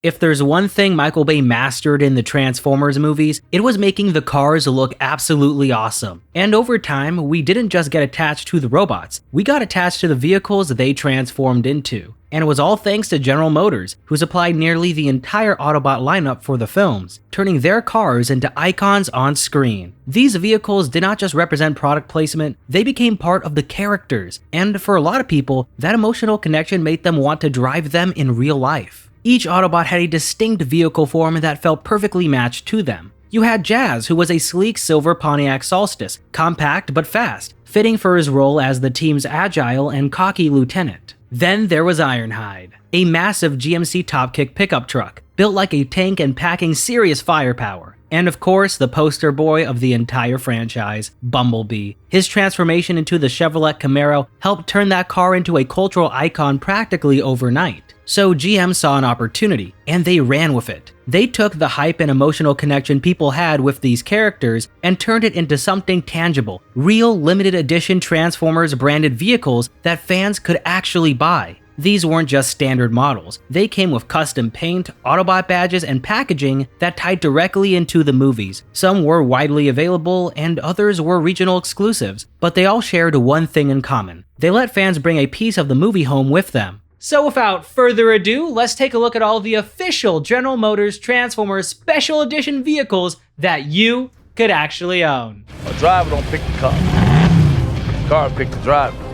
If there's one thing Michael Bay mastered in the Transformers movies, it was making the cars look absolutely awesome. And over time, we didn't just get attached to the robots, we got attached to the vehicles they transformed into. And it was all thanks to General Motors, who supplied nearly the entire Autobot lineup for the films, turning their cars into icons on screen. These vehicles did not just represent product placement, they became part of the characters, and for a lot of people, that emotional connection made them want to drive them in real life. Each Autobot had a distinct vehicle form that felt perfectly matched to them. You had Jazz, who was a sleek silver Pontiac Solstice, compact but fast, fitting for his role as the team's agile and cocky lieutenant. Then there was Ironhide, a massive GMC TopKick pickup truck, built like a tank and packing serious firepower. And of course, the poster boy of the entire franchise, Bumblebee. His transformation into the Chevrolet Camaro helped turn that car into a cultural icon practically overnight. So GM saw an opportunity, and they ran with it. They took the hype and emotional connection people had with these characters and turned it into something tangible, real limited edition Transformers branded vehicles that fans could actually buy. These weren't just standard models, they came with custom paint, Autobot badges, and packaging that tied directly into the movies. Some were widely available, and others were regional exclusives, but they all shared one thing in common. They let fans bring a piece of the movie home with them. So without further ado, let's take a look at all the official General Motors Transformers Special Edition vehicles that you could actually own. A driver don't pick the car. The car pick the driver.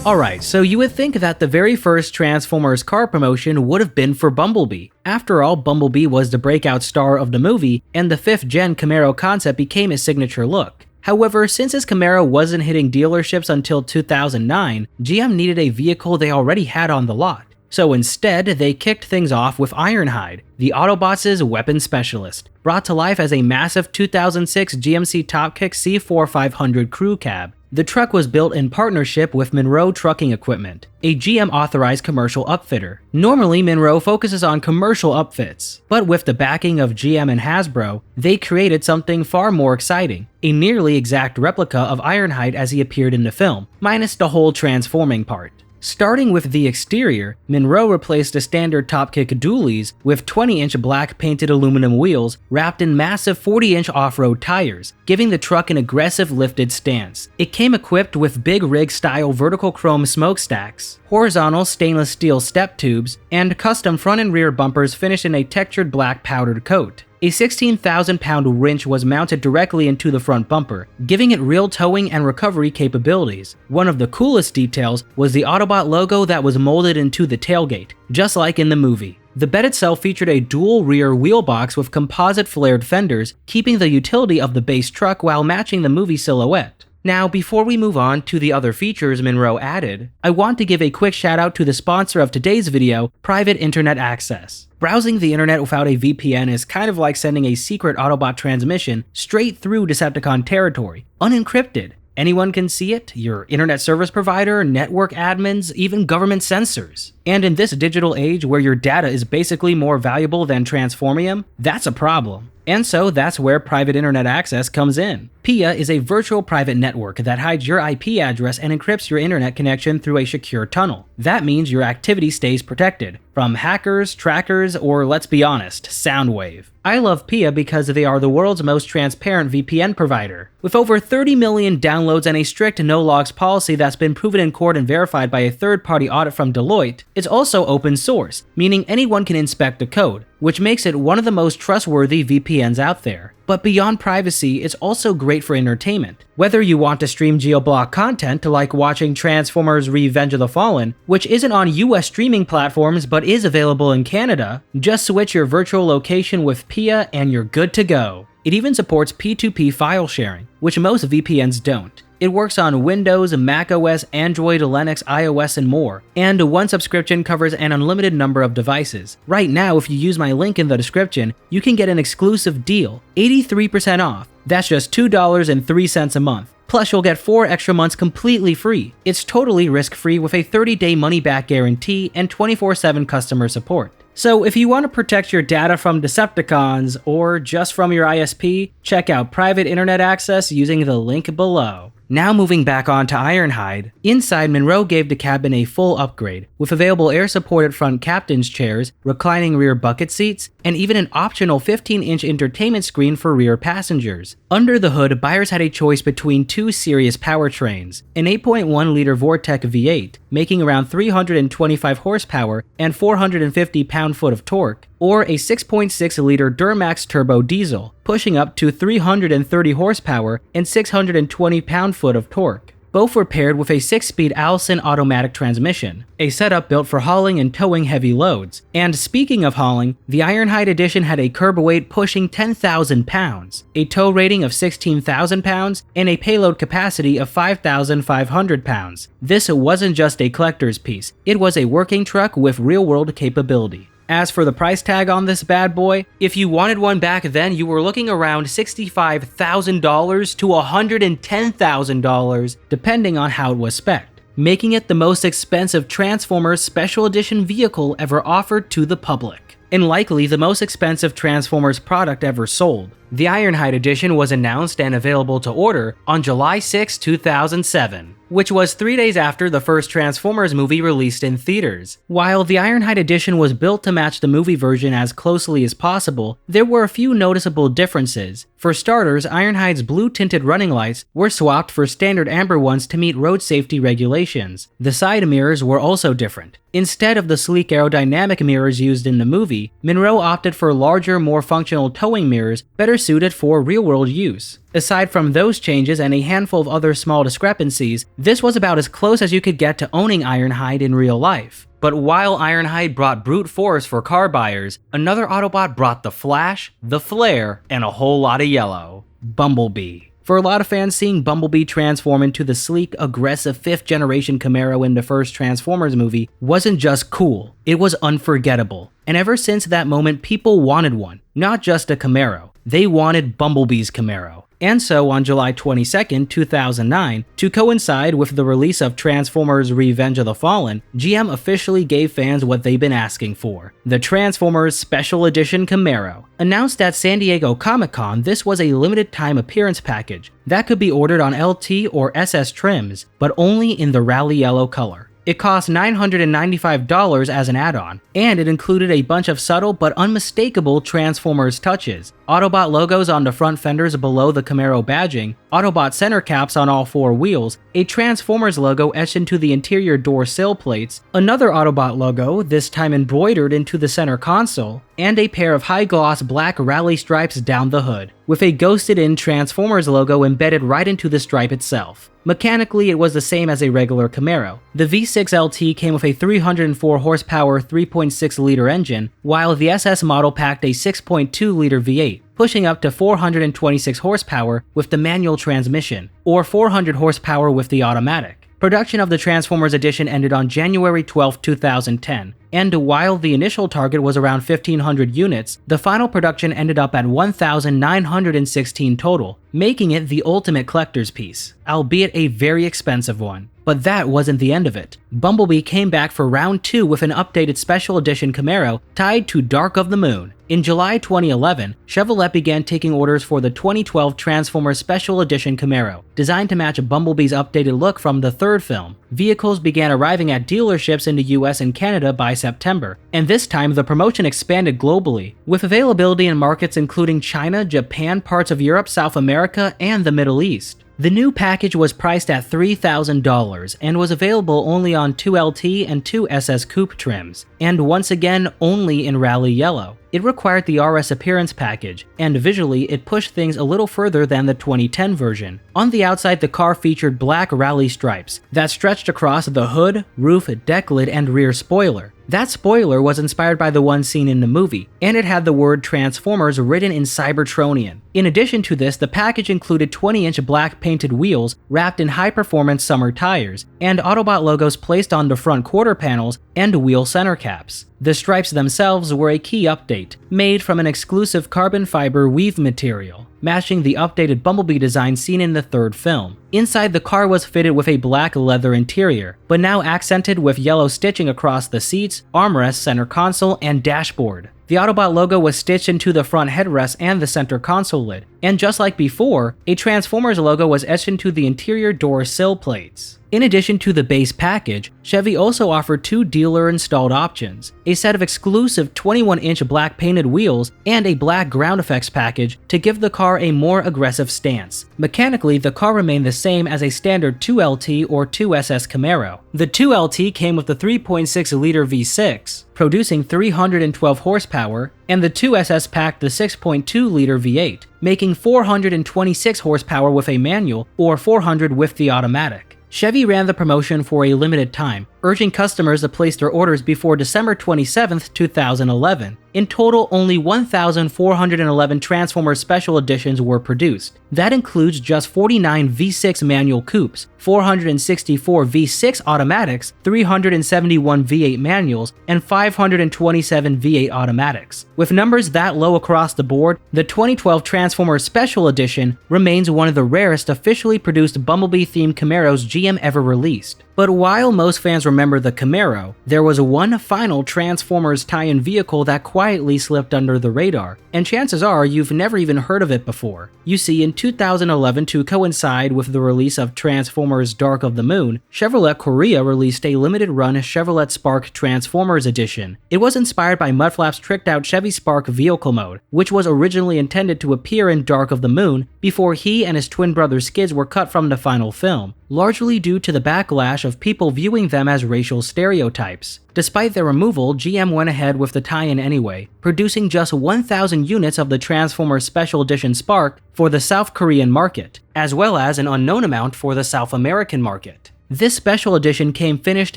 Alright, so you would think that the very first Transformers car promotion would have been for Bumblebee. After all, Bumblebee was the breakout star of the movie, and the 5th gen Camaro concept became his signature look. However, since his Camaro wasn't hitting dealerships until 2009, GM needed a vehicle they already had on the lot. So instead, they kicked things off with Ironhide, the Autobots' weapon specialist, brought to life as a massive 2006 GMC TopKick C4500 crew cab. The truck was built in partnership with Monroe Trucking Equipment, a GM-authorized commercial upfitter. Normally, Monroe focuses on commercial upfits, but with the backing of GM and Hasbro, they created something far more exciting, a nearly exact replica of Ironhide as he appeared in the film, minus the whole transforming part. Starting with the exterior, Monroe replaced the standard TopKick dualies with 20-inch black painted aluminum wheels wrapped in massive 40-inch off-road tires, giving the truck an aggressive lifted stance. It came equipped with big rig-style vertical chrome smokestacks, horizontal stainless steel step tubes, and custom front and rear bumpers finished in a textured black powdered coat. A 16,000-pound winch was mounted directly into the front bumper, giving it real towing and recovery capabilities. One of the coolest details was the Autobot logo that was molded into the tailgate, just like in the movie. The bed itself featured a dual rear wheel box with composite flared fenders, keeping the utility of the base truck while matching the movie silhouette. Now, before we move on to the other features Monroe added, I want to give a quick shout out to the sponsor of today's video, Private Internet Access. Browsing the internet without a VPN is kind of like sending a secret Autobot transmission straight through Decepticon territory, unencrypted. Anyone can see it, your internet service provider, network admins, even government censors. And in this digital age where your data is basically more valuable than Transformium, that's a problem. And so that's where Private Internet Access comes in. PIA is a virtual private network that hides your IP address and encrypts your internet connection through a secure tunnel. That means your activity stays protected from hackers, trackers, or let's be honest, Soundwave. I love PIA because they are the world's most transparent VPN provider. With over 30 million downloads and a strict no-logs policy that's been proven in court and verified by a third-party audit from Deloitte, it's also open source, meaning anyone can inspect the code, which makes it one of the most trustworthy VPNs out there. But beyond privacy, it's also great for entertainment. Whether you want to stream geo-block content like watching Transformers Revenge of the Fallen, which isn't on US streaming platforms but is available in Canada, just switch your virtual location with PIA and you're good to go. It even supports P2P file sharing, which most VPNs don't. It works on Windows, macOS, Android, Linux, iOS, and more, and one subscription covers an unlimited number of devices. Right now, if you use my link in the description, you can get an exclusive deal, 83% off. That's just $2.03 a month. Plus, you'll get 4 extra months completely free. It's totally risk-free with a 30-day money-back guarantee and 24/7 customer support. So if you want to protect your data from Decepticons or just from your ISP, check out private internet access using the link below. Now moving back on to Ironhide, inside Monroe gave the cabin a full upgrade, with available air-supported front captain's chairs, reclining rear bucket seats, and even an optional 15-inch entertainment screen for rear passengers. Under the hood, buyers had a choice between two serious powertrains, an 8.1-liter Vortec V8, making around 325 horsepower and 450 pound-foot of torque, or a 6.6-liter Duramax turbo diesel, pushing up to 330 horsepower and 620 pound-foot of torque. Both were paired with a 6-speed Allison automatic transmission, a setup built for hauling and towing heavy loads. And speaking of hauling, the Ironhide edition had a curb weight pushing 10,000 pounds, a tow rating of 16,000 pounds, and a payload capacity of 5,500 pounds. This wasn't just a collector's piece, it was a working truck with real-world capability. As for the price tag on this bad boy, if you wanted one back then, you were looking around $65,000 to $110,000, depending on how it was spec'd, making it the most expensive Transformers Special Edition vehicle ever offered to the public, and likely the most expensive Transformers product ever sold. The Ironhide edition was announced and available to order on July 6, 2007. Which was 3 days after the first Transformers movie released in theaters. While the Ironhide edition was built to match the movie version as closely as possible, there were a few noticeable differences. For starters, Ironhide's blue-tinted running lights were swapped for standard amber ones to meet road safety regulations. The side mirrors were also different. Instead of the sleek aerodynamic mirrors used in the movie, Monroe opted for larger, more functional towing mirrors better suited for real-world use. Aside from those changes and a handful of other small discrepancies, this was about as close as you could get to owning Ironhide in real life. But while Ironhide brought brute force for car buyers, another Autobot brought the flash, the flare, and a whole lot of yellow. Bumblebee. For a lot of fans, seeing Bumblebee transform into the sleek, aggressive 5th-generation Camaro in the first Transformers movie wasn't just cool, it was unforgettable. And ever since that moment, people wanted one, not just a Camaro. They wanted Bumblebee's Camaro. And so on July 22, 2009, to coincide with the release of Transformers Revenge of the Fallen, GM officially gave fans what they've been asking for, the Transformers Special Edition Camaro. Announced at San Diego Comic-Con, this was a limited time appearance package that could be ordered on LT or SS trims, but only in the Rally Yellow color. It cost $995 as an add-on, and it included a bunch of subtle but unmistakable Transformers touches. Autobot logos on the front fenders below the Camaro badging, Autobot center caps on all 4 wheels, a Transformers logo etched into the interior door sill plates, another Autobot logo, this time embroidered into the center console, and a pair of high-gloss black rally stripes down the hood, with a ghosted-in Transformers logo embedded right into the stripe itself. Mechanically, it was the same as a regular Camaro. The V6 LT came with a 304 horsepower 3.6-liter engine, while the SS model packed a 6.2-liter V8, pushing up to 426 horsepower with the manual transmission, or 400 horsepower with the automatic. Production of the Transformers edition ended on January 12, 2010, and while the initial target was around 1,500 units, the final production ended up at 1,916 total, making it the ultimate collector's piece, albeit a very expensive one. But that wasn't the end of it. Bumblebee came back for round 2 with an updated special edition Camaro tied to Dark of the Moon. In July 2011, Chevrolet began taking orders for the 2012 Transformers Special Edition Camaro, designed to match Bumblebee's updated look from the third film. Vehicles began arriving at dealerships in the US and Canada by September, and this time the promotion expanded globally, with availability in markets including China, Japan, parts of Europe, South America, and the Middle East. The new package was priced at $3,000 and was available only on 2 LT and 2 SS Coupe trims, and once again only in Rally Yellow. It required the RS appearance package, and visually it pushed things a little further than the 2010 version. On the outside, the car featured black rally stripes that stretched across the hood, roof, deck lid, and rear spoiler. That spoiler was inspired by the one seen in the movie, and it had the word Transformers written in Cybertronian. In addition to this, the package included 20-inch black painted wheels wrapped in high-performance summer tires, and Autobot logos placed on the front quarter panels and wheel center caps. The stripes themselves were a key update, made from an exclusive carbon fiber weave material. matching the updated Bumblebee design seen in the third film. Inside, the car was fitted with a black leather interior, but now accented with yellow stitching across the seats, armrest, center console, and dashboard. The Autobot logo was stitched into the front headrest and the center console lid, and just like before, a Transformers logo was etched into the interior door sill plates. In addition to the base package, Chevy also offered 2 dealer-installed options, a set of exclusive 21-inch black painted wheels and a black ground effects package to give the car a more aggressive stance. Mechanically, the car remained the same as a standard 2LT or 2SS Camaro. The 2LT came with the 3.6-liter V6, producing 312 horsepower, and the 2SS packed the 6.2-liter V8, making 426 horsepower with a manual or 400 with the automatic. Chevy ran the promotion for a limited time, urging customers to place their orders before December 27, 2011. In total, only 1,411 Transformers Special Editions were produced. That includes just 49 V6 manual coupes, 464 V6 automatics, 371 V8 manuals, and 527 V8 automatics. With numbers that low across the board, the 2012 Transformers Special Edition remains one of the rarest officially produced Bumblebee-themed Camaros GM ever released. But while most fans remember the Camaro, there was one final Transformers tie-in vehicle that quietly slipped under the radar, and chances are you've never even heard of it before. You see, in 2011, to coincide with the release of Transformers Dark of the Moon, Chevrolet Korea released a limited-run Chevrolet Spark Transformers Edition. It was inspired by Mudflap's tricked-out Chevy Spark vehicle mode, which was originally intended to appear in Dark of the Moon before he and his twin brother Skids were cut from the final film, largely due to the backlash of people viewing them as racial stereotypes. Despite their removal, GM went ahead with the tie-in anyway, producing just 1,000 units of the Transformers Special Edition Spark for the South Korean market, as well as an unknown amount for the South American market. This special edition came finished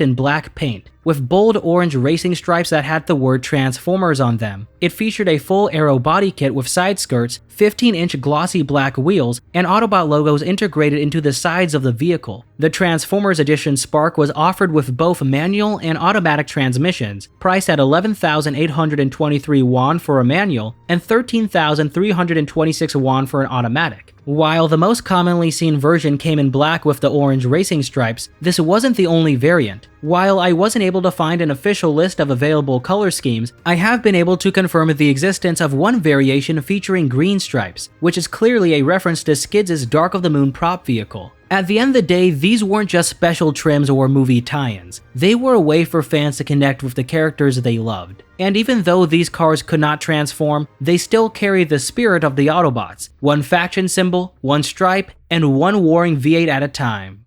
in black paint, with bold orange racing stripes that had the word Transformers on them. It featured a full aero body kit with side skirts, 15-inch glossy black wheels, and Autobot logos integrated into the sides of the vehicle. The Transformers Edition Spark was offered with both manual and automatic transmissions, priced at 11,823 won for a manual and 13,326 won for an automatic. While the most commonly seen version came in black with the orange racing stripes, this wasn't the only variant. While I wasn't able to find an official list of available color schemes, I have been able to confirm the existence of one variation featuring green stripes, which is clearly a reference to Skids' Dark of the Moon prop vehicle. At the end of the day, these weren't just special trims or movie tie-ins. They were a way for fans to connect with the characters they loved. And even though these cars could not transform, they still carry the spirit of the Autobots, one faction symbol, one stripe, and one warring V8 at a time.